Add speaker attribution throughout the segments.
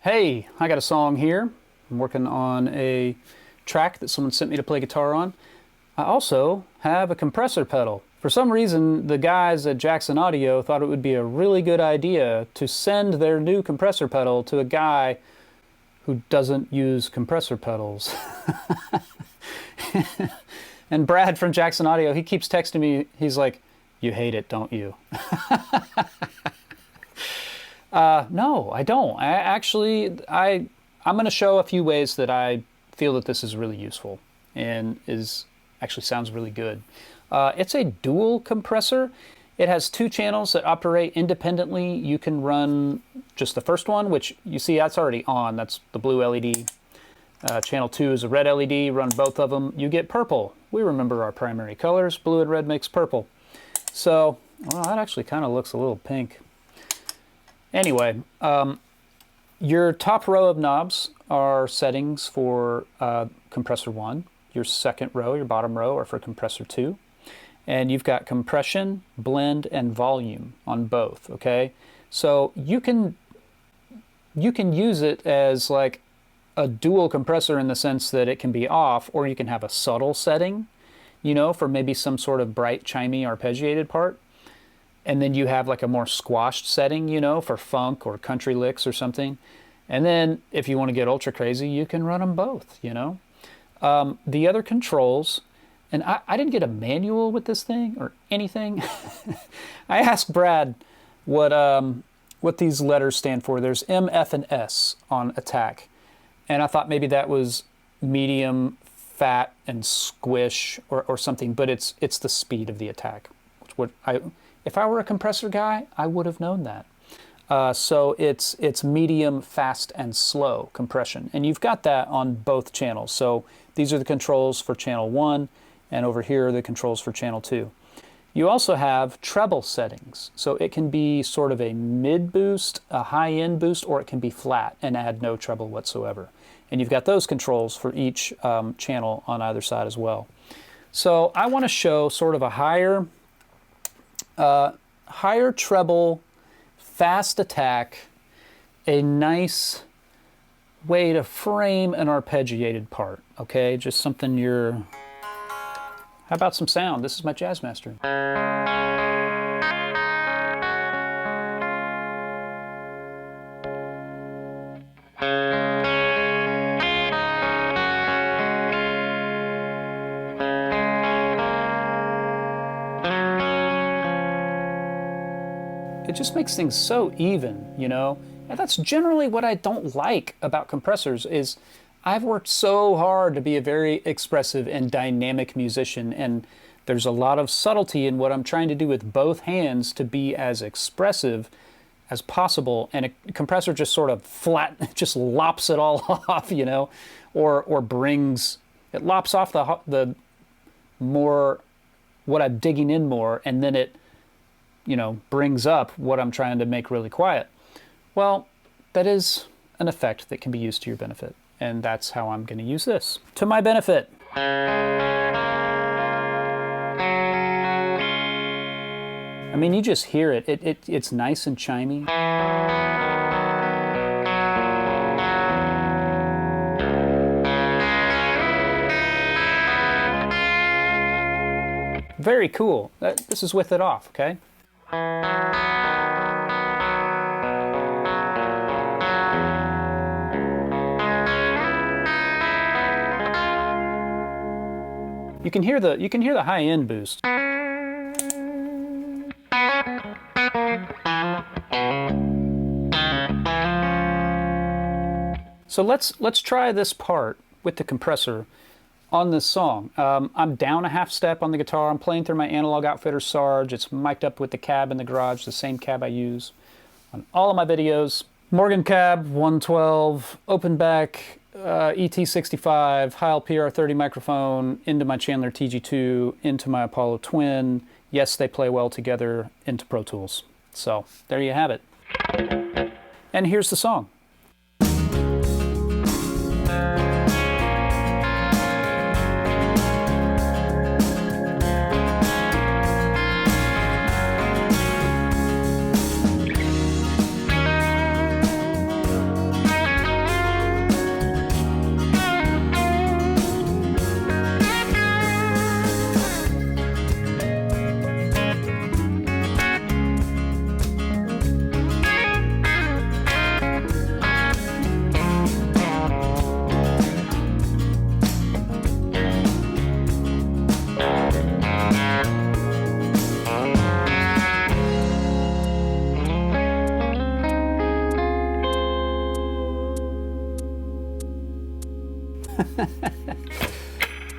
Speaker 1: Hey, I got a song here. I'm working on a track that someone sent me to play guitar on. I also have a compressor pedal. For some reason, the guys at Jackson Audio thought it would be a really good idea to send their new compressor pedal to a guy who doesn't use compressor pedals. And Brad from Jackson Audio, he keeps texting me, he's like, "You hate it, don't you?" No, I don't. I'm going to show a few ways that I feel that this is really useful and actually sounds really good. It's a dual compressor. It has two channels that operate independently. You can run just the first one, which you see that's already on. That's the blue LED. Channel 2 is a red LED. Run both of them. You get purple. We remember our primary colors. Blue and red makes purple. So, well, that actually kind of looks a little pink. Anyway, your top row of knobs are settings for compressor 1. Your second row, your bottom row, are for compressor 2. And you've got compression, blend, and volume on both, okay? So you can use it as like a dual compressor in the sense that it can be off, or you can have a subtle setting, you know, for maybe some sort of bright, chimey, arpeggiated part. And then you have like a more squashed setting, you know, for funk or country licks or something. And then if you want to get ultra crazy, you can run them both, you know. The other controls, and I didn't get a manual with this thing or anything. I asked Brad what these letters stand for. There's M, F, and S on attack. And I thought maybe that was medium, fat, and squish or something, but it's the speed of the attack. If I were a compressor guy, I would have known that. So it's medium, fast, and slow compression. And you've got that on both channels. So these are the controls for channel 1, and over here are the controls for channel 2. You also have treble settings. So it can be sort of a mid boost, a high end boost, or it can be flat and add no treble whatsoever. And you've got those controls for each channel on either side as well. So I want to show sort of a higher treble, fast attack, a nice way to frame an arpeggiated part, okay? Just something how about some sound? This is my Jazzmaster. It just makes things so even, you know? And that's generally what I don't like about compressors is I've worked so hard to be a very expressive and dynamic musician, and there's a lot of subtlety in what I'm trying to do with both hands to be as expressive as possible, and a compressor just sort of just lops it all off, you know? Or it lops off the more, what I'm digging in more, and then it, you know, brings up what I'm trying to make really quiet. Well, that is an effect that can be used to your benefit. And that's how I'm going to use this. To my benefit. I mean, you just hear it. It's nice and chimey. Very cool. This is with it off, okay? You can hear the high end boost. So let's try this part with the compressor on this song. I'm down a half step on the guitar. I'm playing through my Analog Outfitter Sarge. It's mic'd up with the cab in the garage, the same cab I use on all of my videos. Morgan cab, 112, open back, ET65, Heil PR30 microphone, into my Chandler TG2, into my Apollo Twin. Yes, they play well together, into Pro Tools. So there you have it. And here's the song.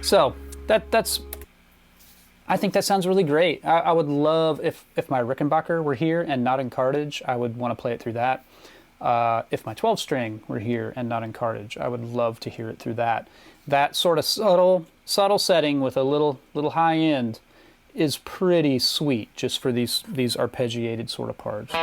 Speaker 1: So I think that sounds really great. I would love if my Rickenbacker were here and not in cartage, I would want to play it through that. If my 12 string were here and not in cartage, I would love to hear it through that. That sort of subtle setting with a little high end is pretty sweet just for these arpeggiated sort of parts.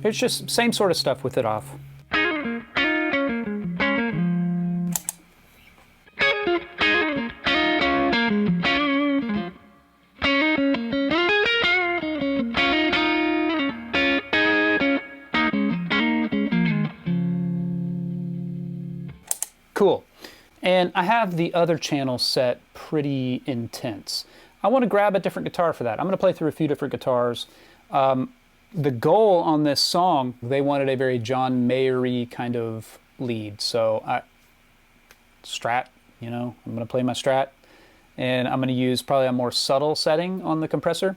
Speaker 1: It's just same sort of stuff with it off. Cool. And I have the other channel set pretty intense. I want to grab a different guitar for that. I'm going to play through a few different guitars. The goal on this song, they wanted a very John Mayer-y kind of lead. So Strat, you know, I'm going to play my Strat, and I'm going to use probably a more subtle setting on the compressor.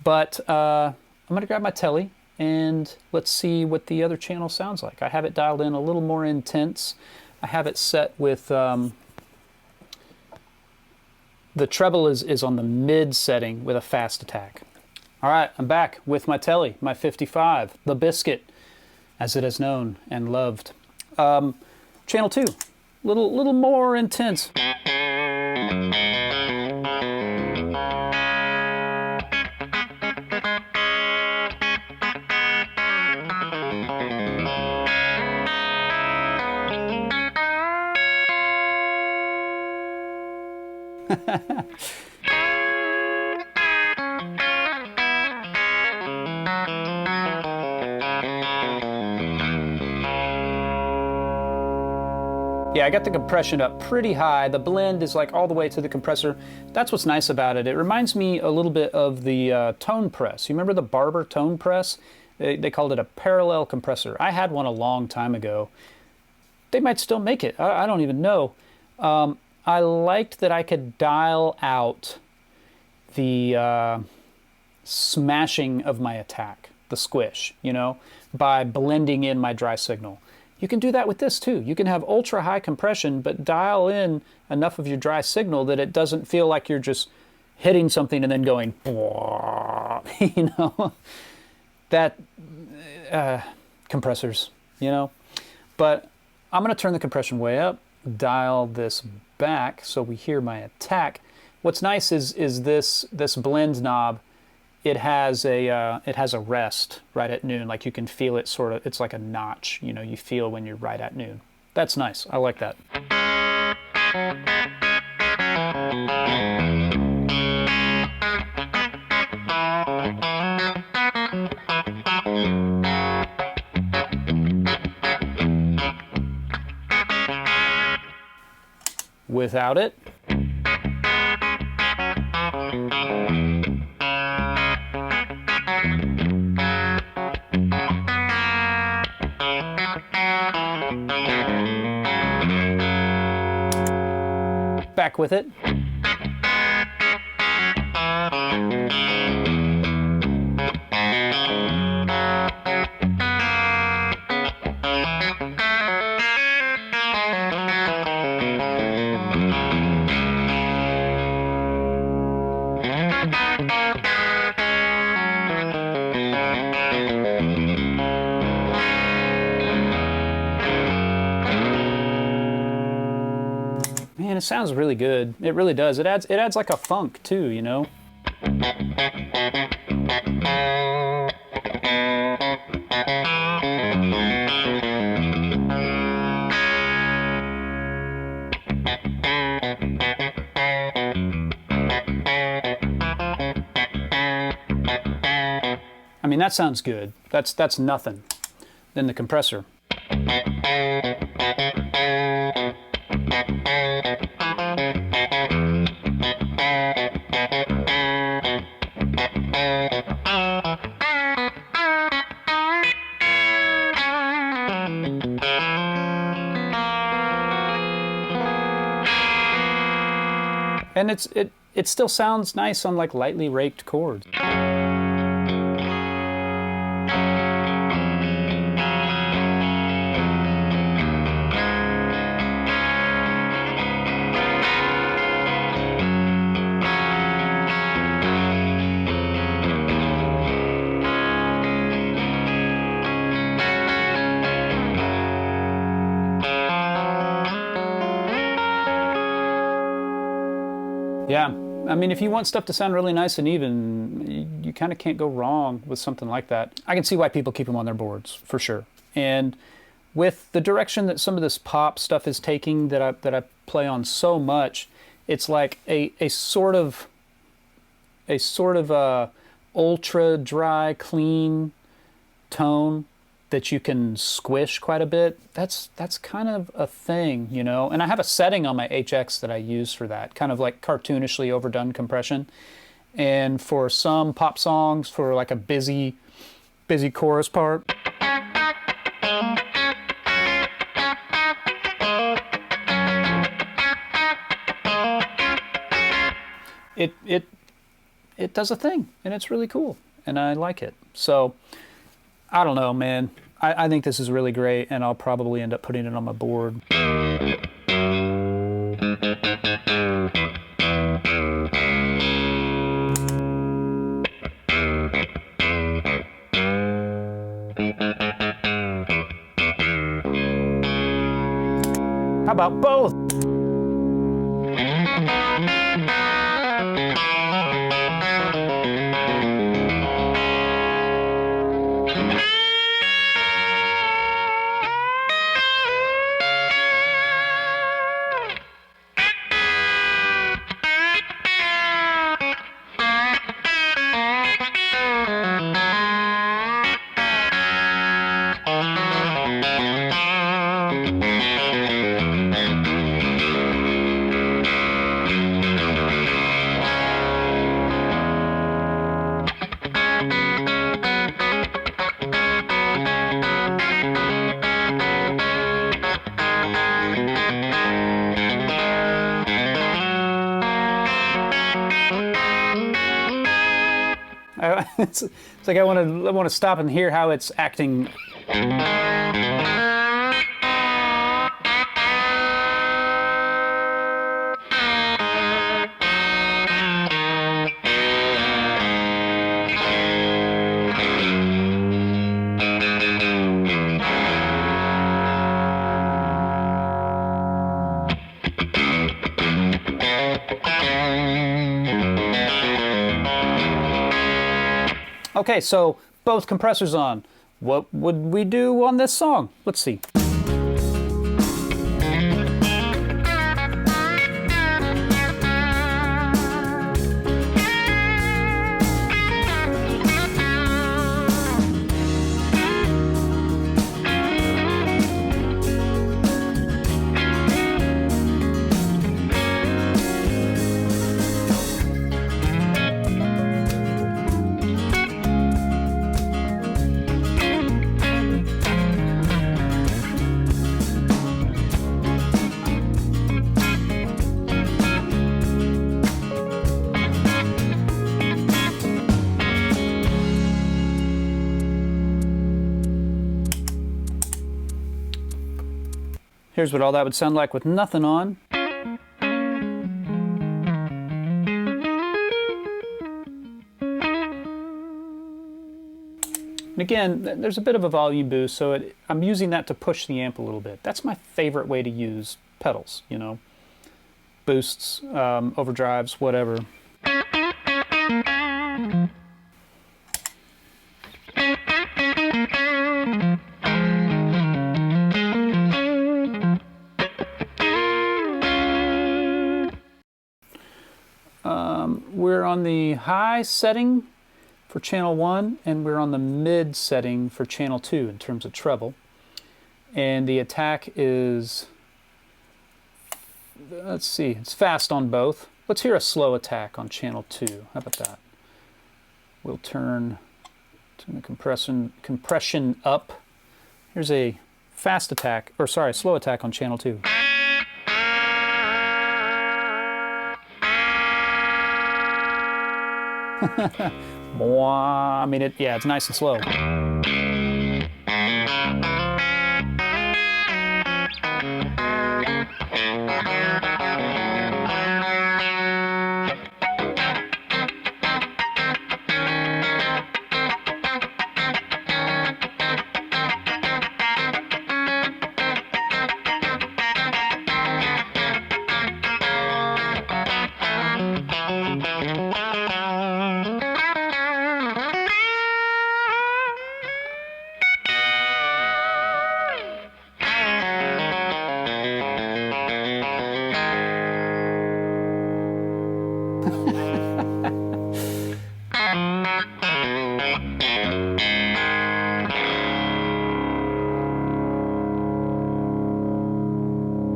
Speaker 1: But I'm going to grab my Tele, and let's see what the other channel sounds like. I have it dialed in a little more intense. I have it set with, the treble is on the mid setting with a fast attack. All right, I'm back with my Tele, my 55, the BISCUIT, as it is known and loved. Channel 2, little more intense. Yeah, I got the compression up pretty high. The blend is like all the way to the compressor. That's what's nice about it. It reminds me a little bit of the tone press. You remember the Barber tone press? They called it a parallel compressor. I had one a long time ago. They might still make it. I don't even know. I liked that I could dial out the smashing of my attack, the squish, you know, by blending in my dry signal. You can do that with this too. You can have ultra high compression, but dial in enough of your dry signal that it doesn't feel like you're just hitting something and then going, you know, that compressors, you know. But I'm going to turn the compression way up, dial this back so we hear my attack. What's nice is this blend knob. It has a rest right at noon, like you can feel it sort of, it's like a notch, you know, you feel when you're right at noon. That's nice, I like that. Without it. Back with it. Man, it sounds really good. It really does. It adds like a funk too, you know. I mean, that sounds good. That's nothing. Then the compressor. And it still sounds nice on like lightly raked chords. Yeah, I mean, if you want stuff to sound really nice and even, you kind of can't go wrong with something like that. I can see why people keep them on their boards, for sure. And with the direction that some of this pop stuff is taking that I play on so much, it's like a sort of ultra dry, clean tone that you can squish quite a bit. That's kind of a thing, you know. And I have a setting on my HX that I use for that, kind of like cartoonishly overdone compression. And for some pop songs, for like a busy chorus part, it does a thing, and it's really cool, and I like it. So I don't know, man. I think this is really great, and I'll probably end up putting it on my board. How about both? It's like I want to stop and hear how it's acting. Okay, so both compressors on. What would we do on this song? Let's see. Here's what all that would sound like with nothing on. And again, there's a bit of a volume boost, so I'm using that to push the amp a little bit. That's my favorite way to use pedals, you know. Boosts, overdrives, whatever. We're on the high setting for channel 1, and we're on the mid setting for channel 2 in terms of treble. And the attack is, let's see, it's fast on both. Let's hear a slow attack on channel 2. How about that? We'll turn the compression up. Here's a fast attack, or sorry, slow attack on channel 2. I mean, yeah, it's nice and slow.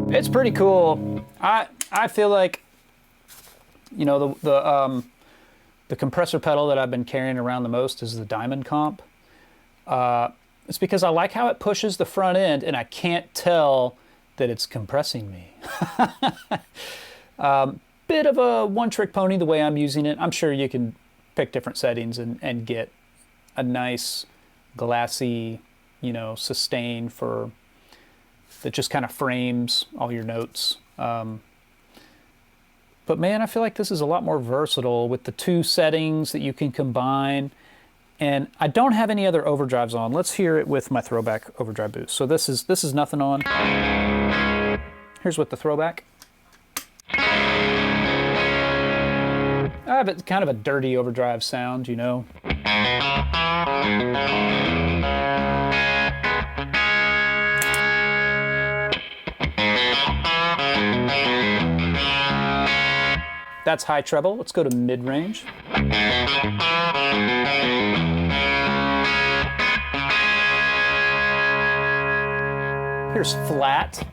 Speaker 1: It's pretty cool. I feel like, you know, the compressor pedal that I've been carrying around the most is the Diamond Comp. It's because I like how it pushes the front end, and I can't tell that it's compressing me. Bit of a one-trick pony the way I'm using it. I'm sure you can pick different settings and get a nice glassy, you know, sustain for that just kind of frames all your notes. But man, I feel like this is a lot more versatile with the two settings that you can combine. And I don't have any other overdrives on. Let's hear it with my Throbak overdrive boost. So this is nothing on. Here's with the Throbak. I have it kind of a dirty overdrive sound, you know. That's high treble. Let's go to mid-range. Here's flat.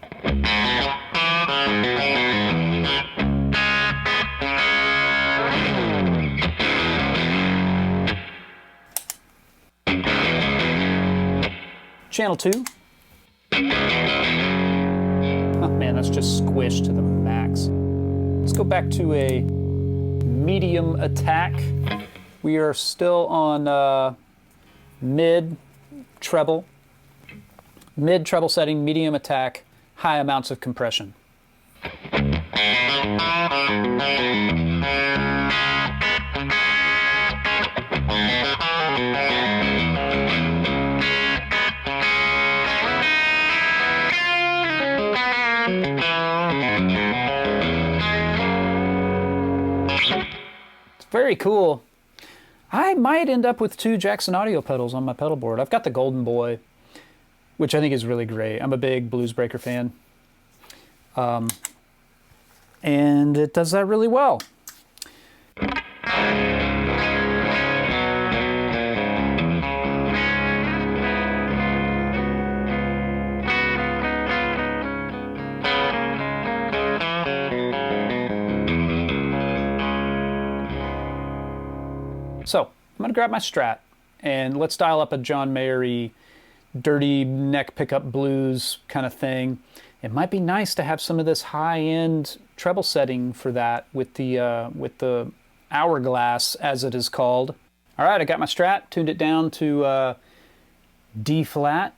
Speaker 1: Channel 2. Oh man, that's just squished to the max. Let's go back to a medium attack. We are still on mid treble setting, medium attack, high amounts of compression. Very cool. I might end up with 2 Jackson audio pedals on my pedal board. I've got the Golden Boy, which I think is really great. I'm a big Bluesbreaker fan. And it does that really well. So I'm gonna grab my Strat and let's dial up a John Mayer-y dirty neck pickup blues kind of thing. It might be nice to have some of this high-end treble setting for that with the Hourglass, as it is called. All right, I got my Strat, tuned it down to D flat.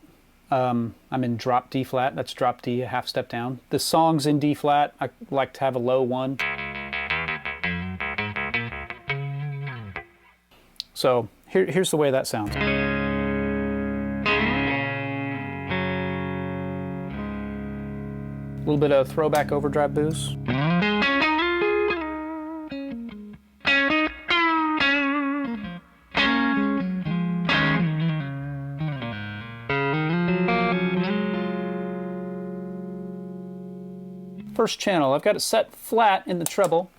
Speaker 1: I'm in drop D flat. That's drop D, a half step down. The song's in D flat. I like to have a low one. So here's the way that sounds. A little bit of Throbak overdrive boost. First channel, I've got it set flat in the treble.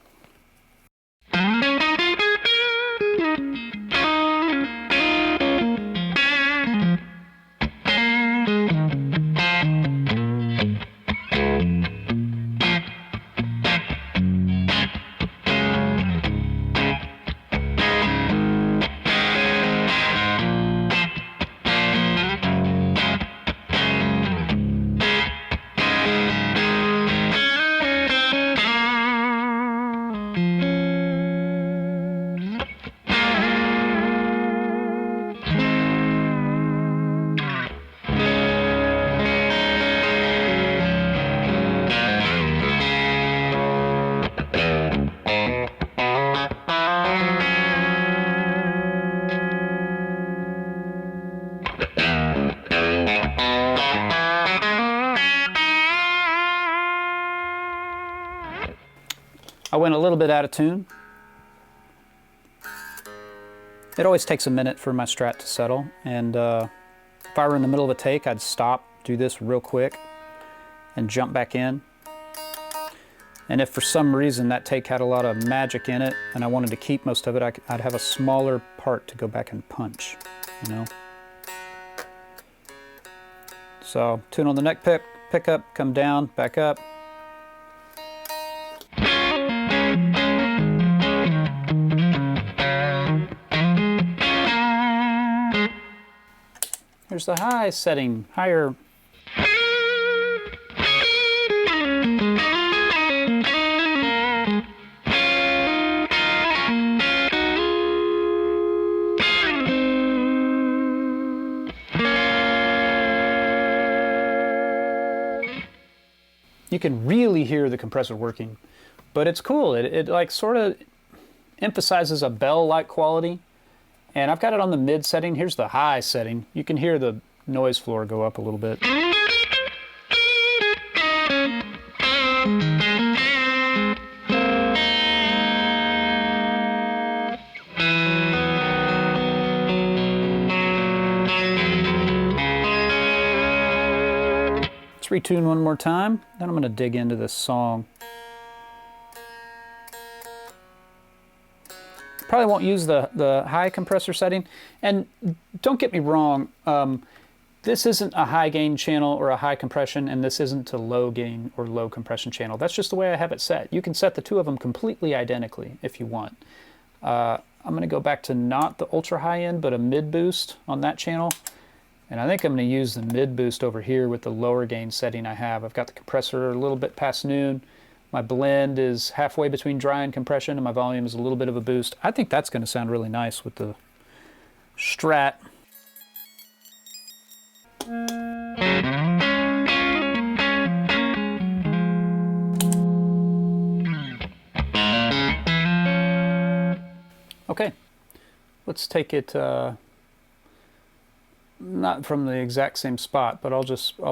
Speaker 1: little bit out of tune. It always takes a minute for my Strat to settle, and if I were in the middle of a take, I'd stop, do this real quick, and jump back in. And if for some reason that take had a lot of magic in it, and I wanted to keep most of it, I'd have a smaller part to go back and punch, you know? So, tune on the neck pickup, come down, back up. Here's the high setting, higher. You can really hear the compressor working, but it's cool. It like sort of emphasizes a bell-like quality. And I've got it on the mid setting. Here's the high setting. You can hear the noise floor go up a little bit. Let's retune one more time. Then I'm going to dig into this song. Probably won't use the high compressor setting. And don't get me wrong, this isn't a high gain channel or a high compression, and this isn't a low gain or low compression channel. That's just the way I have it set. You can set the two of them completely identically if you want. I'm going to go back to not the ultra high end, but a mid boost on that channel. And I think I'm going to use the mid boost over here with the lower gain setting I have. I've got the compressor a little bit past noon. My blend is halfway between dry and compression, and my volume is a little bit of a boost. I think that's going to sound really nice with the Strat. Okay, let's take it not from the exact same spot, but I'll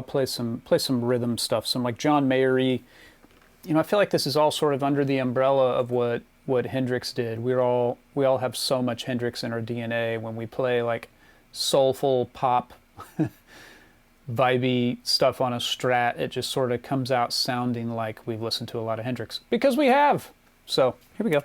Speaker 1: play some rhythm stuff, some like John Mayer-y. You know, I feel like this is all sort of under the umbrella of what Hendrix did. We all have so much Hendrix in our DNA. When we play like soulful pop vibey stuff on a Strat, it just sort of comes out sounding like we've listened to a lot of Hendrix, because we have. So here we go.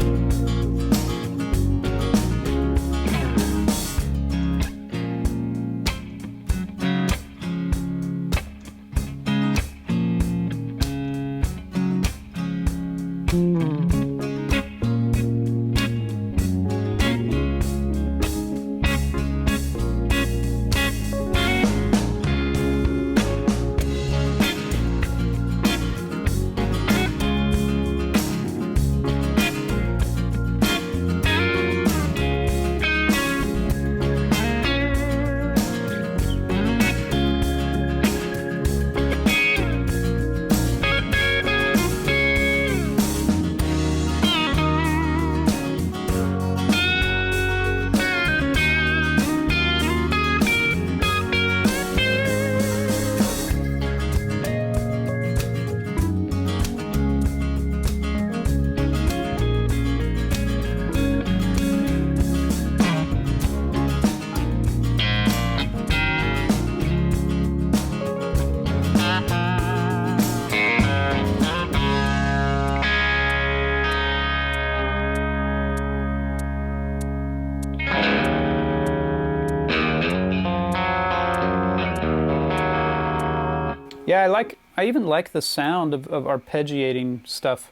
Speaker 1: Yeah, I even like the sound of arpeggiating stuff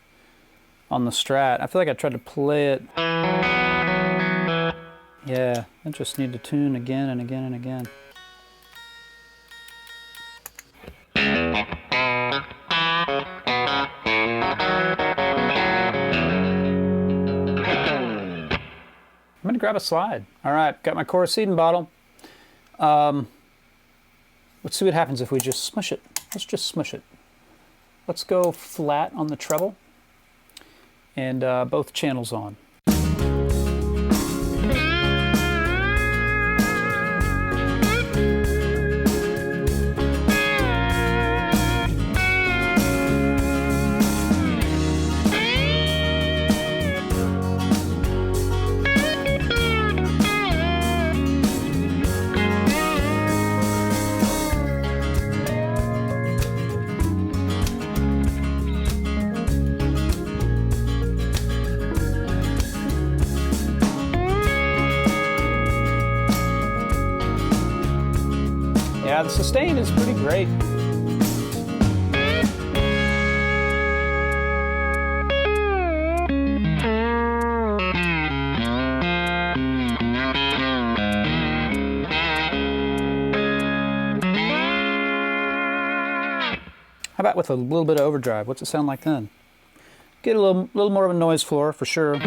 Speaker 1: on the Strat. I feel like I tried to play it. Yeah, I just need to tune again and again and again. I'm gonna grab a slide. All right, got my chorus seeding bottle. Let's see what happens if we just smush it. Let's just smush it. Let's go flat on the treble and both channels on. Yeah, the sustain is pretty great. How about with a little bit of overdrive? What's it sound like then? Get a little more of a noise floor for sure.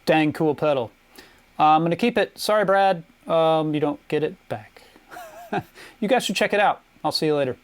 Speaker 1: Dang cool pedal. I'm going to keep it. Sorry, Brad. You don't get it back. You guys should check it out. I'll see you later.